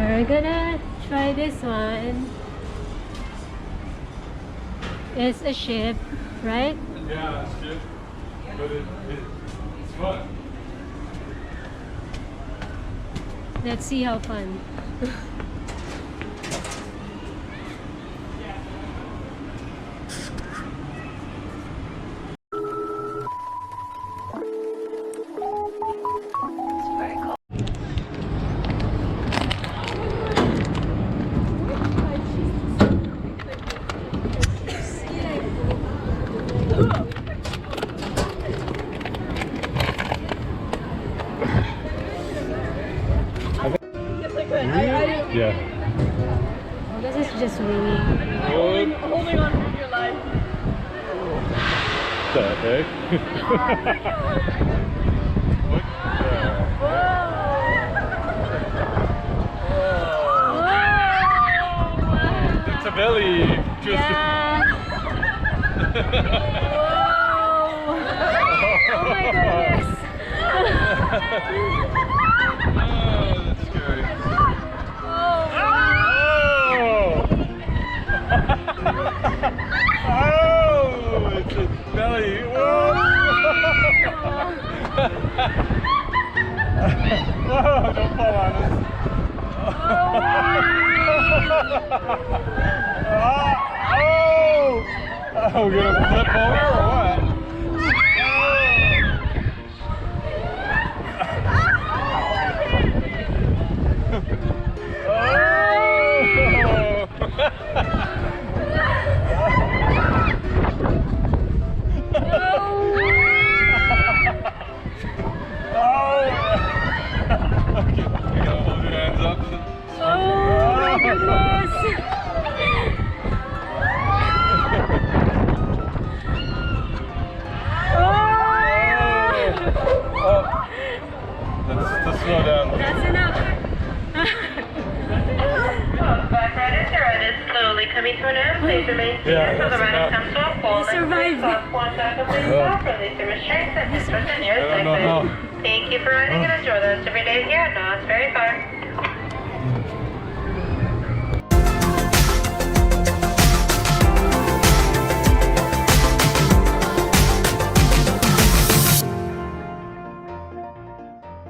We're gonna try this one. It's a ship, right? Yeah, it's ship, but it's fun. Let's see how fun. Yeah. Oh, this is just winging. Holding on for your life. What the heck? What the? It's a belly. Just Oh my goodness! that's scary. Oh, it's a belly. Whoa! Whoa, don't fall on us. Oh! Oh, we're gonna flip over or what? Let's slow down. That's enough. Slowly coming to an end. Please remain seated until the ride comes to a full. You survived. Thank you for riding and enjoy the rest of your day here at Knott's Berry